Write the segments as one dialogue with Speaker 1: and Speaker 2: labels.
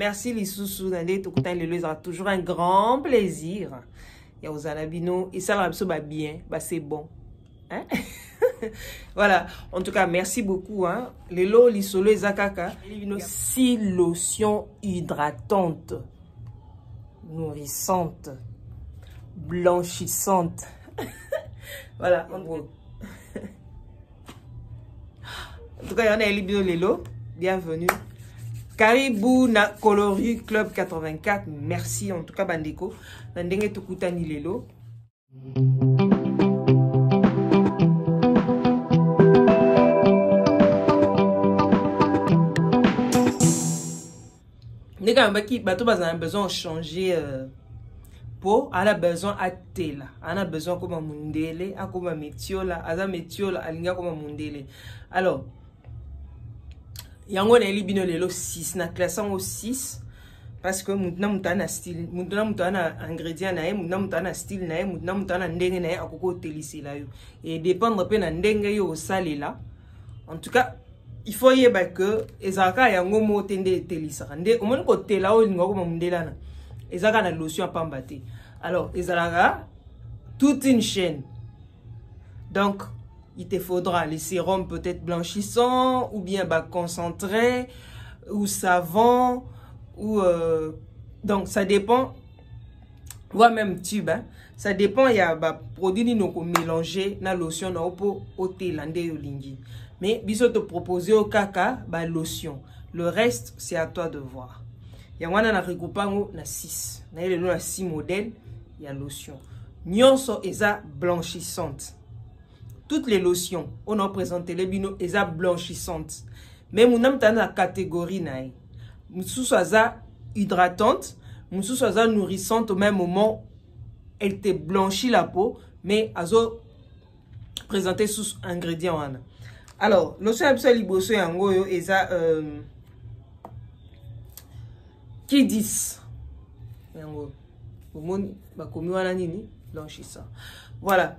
Speaker 1: merci les sous-sous. Il aura toujours un grand plaisir. Il y a aux alabino. Et ça va bien. Bah, c'est bon. Hein? Voilà. En tout cas, merci beaucoup. Hein? Les lots, les solos, les akaka. 6 lotions hydratantes, nourrissantes, blanchissantes. Voilà. En gros. En tout cas, il y en a les lots. Bienvenue. Caribou na Coloris Club 84. Merci en tout cas Bandeko. Nandenge tukutani lelo. Nega mbaki bato bazana besoin de changer peau, a besoin à tela. A besoin comme mundele, a comme metiola, aza metiola alinga comme mundele. Alors yango na libino lelo 6 na classant au 6 parce que mutna mutana style mutna mutana ingrédient na ye mutna mutana style na ye mutna mutana ndenge na ye akoko telisela yo et dépendre pe na ndenge yo salela. En tout cas il faut yeba que ezaka yango mo tende telisaka nde omoni ko tela o lingo ko mundela na ezaka na lotion pamba te. Alors ezalaka toute une chaîne. Donc il te faudra les sérums peut-être blanchissants, ou bien bah, concentrés, ou savon, ou... donc ça dépend, ou même tube, hein. Ça dépend, il y a bah, produits qui nous mélanger na lotion na opo otelande yolingi. Mais biso te proposer au kaka bah, lotion. Le reste, c'est à toi de voir. Il y a na regroupant na 6. Na 6 modèles, il y a lotion. Nyonso eza blanchissante. Toutes les lotions, on a présenté les binos, elles sont blanchissantes. Mais nous avons la catégorie naï. Nous sommes hydratantes, nous sommes nourrissantes au même moment. Elle te blanchit la peau, mais elles ont présenté sous ingrédients. Alors, lotion absolue bosso yango eza qui disent yango omoni bakomi wana nini blanchissant. Voilà.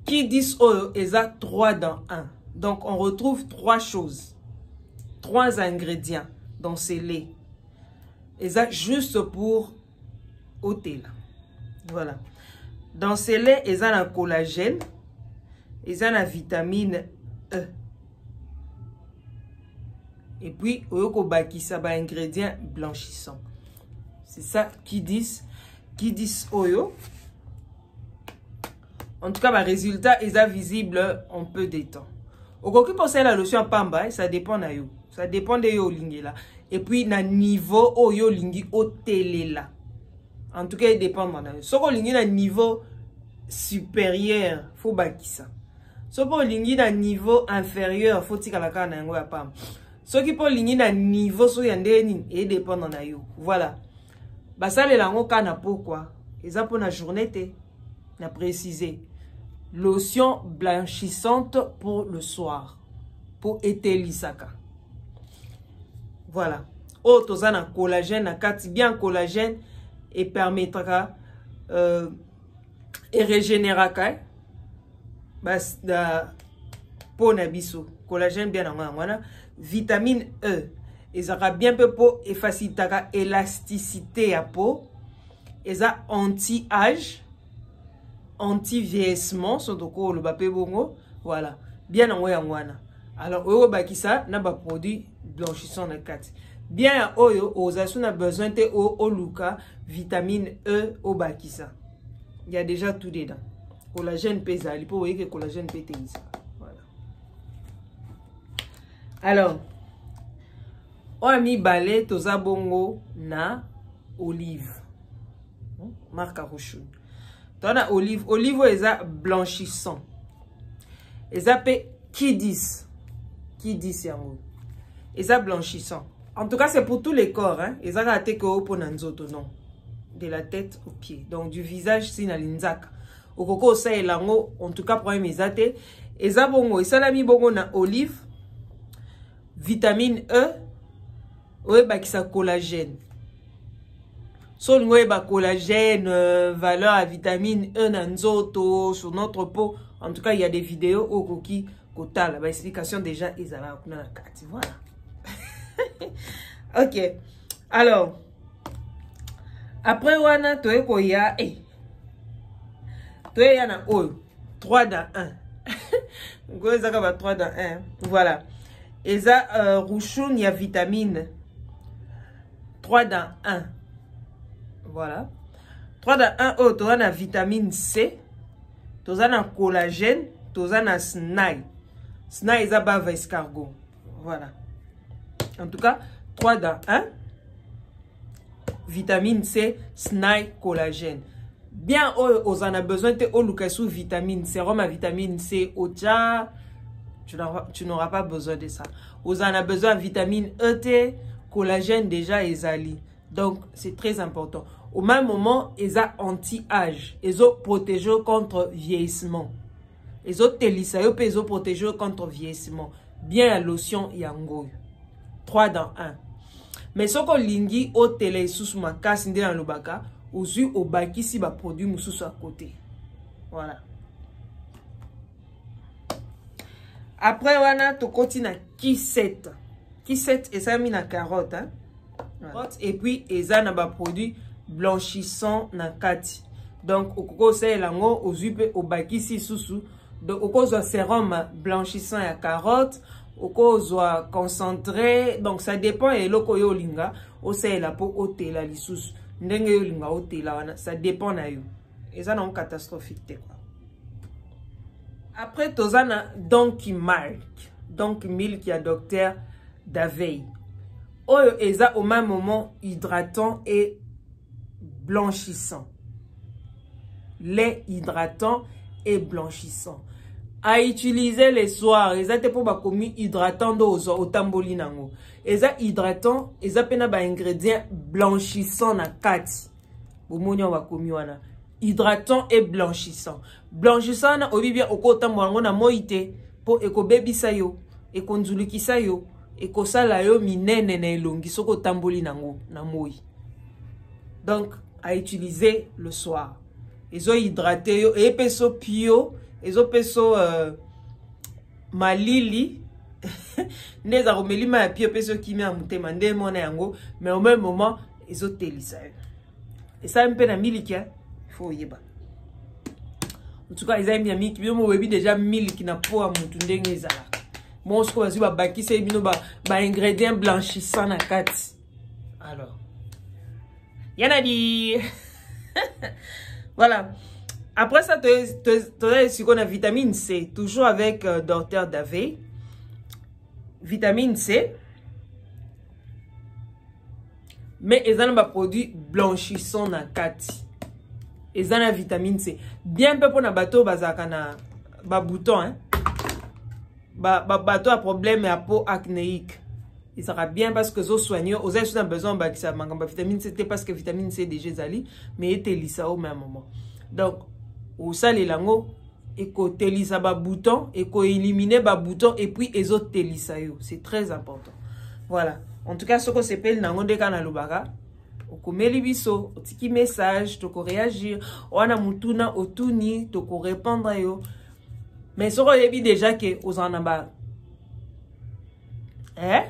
Speaker 1: Qui disent oyo eza 3 dans 1. Donc on retrouve 3 choses, 3 ingrédients dans ces laits. Eza juste pour ôter là. Voilà. Dans ces laits, eza la collagène, eza la vitamine E. Et puis oyoko bakisa ba ingrédients blanchissants. C'est ça qui disent oyo. En tout cas, le résultat est visible en peu de temps. Au cas où pensez la lotion pamba, ça dépend de yo. Ça dépend de yo lingi là. Et puis, na niveau o yo lingi o télé là. En tout cas, il dépend de yo. Si vous lingi na niveau supérieur, faut baki ça. Si vous lingi na niveau inférieur, faut tika la kana yango ya pamba. Si vous lingi na niveau so yande ni, il dépend de yo. Voilà. Basa le lango kana pourquoi? Et ça pour la journée te. Na préciser. Lotion blanchissante pour le soir. Pour ételisaka. Voilà. Autre na collagène, na kati bien collagène et permettra et régénéraka. Bas da pour nabiso. Collagène bien en vitamine E. Et ça va bien peu pour faciliter élasticité à peau. Et ça anti-âge. Anti-vieillissement, surtout le bapé bongo, voilà, bien en wana. Alors, oyo bakisa na ba produit blanchissant na 4. Bien oyo, ozasu na besoin de o luka, vitamine E au bakisa. Il y a déjà tout dedans. Collagène pesa, il faut voyez que collagène pété ça. Voilà. Alors, on a mis balai toza bongo na olive. Marque à Rochon. Tona olive eza blanchissant. Eza pe qui dit yango. Eza blanchissant. En tout cas, c'est pour tous les corps hein. Eza raté ko pour nanzoto non. De la tête aux pieds. Donc du visage si na linzaka. Okoko sa elango en tout cas problème ezate. Eza bongo esalami bongo na olive, vitamine E, oye bakisa collagène. So ba collagène, valeur à vitamine E nanzoto sur notre peau. En tout cas, il y a des vidéos au coquille kotala. Ba explication déjà ezala kuna na kati. Voilà. OK. Alors, après wana toye koya toye yana oyo 3 dans 1. Go ezaka ba 3 dans 1. Voilà. Eza rouchoun ya vitamine 3 dans 1. Voilà. 3 dans 1 oyo toza na vitamine C, toza na collagène, toza na snail. Snail eza bava escargot. Voilà. En tout cas, 3 dans 1. Vitamine C, snail, collagène. Bien, on en a besoin de sous vitamine, sérum à vitamine C, ocha, tu n'auras pas besoin de ça. On en a besoin de vitamine E, collagène déjà et zali. Donc, c'est très important. Au même moment, ils ont anti-âge. Ils ont protégé contre vieillissement. Ils ont télissa, ils ont protégé contre vieillissement. Bien la lotion yango. 3 dans 1. Mais ce qu'on lingi au télé sous ma casse dans le baka, aussi au baki si ba produit moussous à côté. Voilà. Après wana to continue Q7. Q7 et ça mis na carotte hein. Voilà. Et puis eza na ba produit blanchissant na kati. Donc au koko c'est lango ozupe au baki si sous. Donc au cause sérum blanchissant ya carotte. Au cause concentré, donc ça dépend et loko yo linga o c'est la peau o te la lisous ndenge yo linga o te la wana ça dépend na yo et ça non catastrophique te quoi. Après tozana donc milk ya docteur Davey oyo eza au même moment hydratant et blanchissant, lait hydratant et blanchissant à utiliser les soirs. Ezate pour ba komi hydratant dozo otamboli nango. Eza hydratant, eza pena ba ingrédients blanchissant na kati. Bomoni on va komi wana. Hydratant et blanchissant. Blanchissant na obi bien okotambo ngo na moite po ekobebisa yo, ekonzulukisa yo, ekosala yo minene na elongi soko tamboli nango na moi. Donc à utiliser le soir. Ezo hydrater yo et peso pio. Ezo peso malili neza romeli ma pio peso kimi a mutema nde mona yango mais au même moment ezo telisa et ça un peu na miliki hein faut yeba en tout cas ils aiment bien miliki mo webi déjà miliki na po a mutu ndenge ezala moi ce qu'on va baki c'est bino ba ingrédients blanchissants na kati alors yana di voilà. Après ça, tu as ce qu'on a vitamine C, toujours avec docteur Davey. Vitamine C. Mais ils ont un produit blanchissant na kati. Ils ont la vitamine C. Bien peu pour na bateau bazakana ba bouton hein. Bateau a problème à peau acnéique. Il sera bien parce que zo soigneux, aux gens ont besoin de ça vitamine C parce que vitamine C déjà zali mais était lisa au même moment. Donc ou ça les lango eko telisa ba bouton eko éliminer ba bouton et puis ezo telisa yo, c'est très important. Voilà, en tout cas ce qu'on s'appelle nango de kana lubaka okomeli biso otiki message toko réagir wana mutuna otuni toko répondre yo mais ce qu'on yebi déjà que aux anamba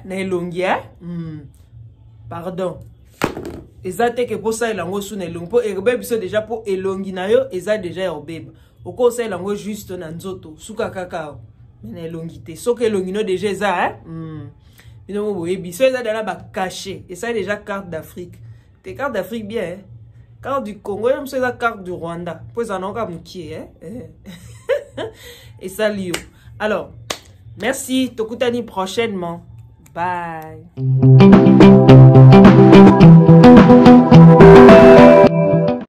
Speaker 1: na elongi pardon ezate que pour ça elango sous na elongi po erbe biso déjà pour elongi na yo eza déjà erbeba oko ça elango juste na nzoto suka kaka na elongi te soki elongi no déjà eza bino mo boye biso eza dans ba caché et ça déjà carte d'Afrique te carte d'Afrique bien carte du Congo même ça carte du Rwanda po ça non ka mukie et ça lio alors merci tokutani prochainement bye.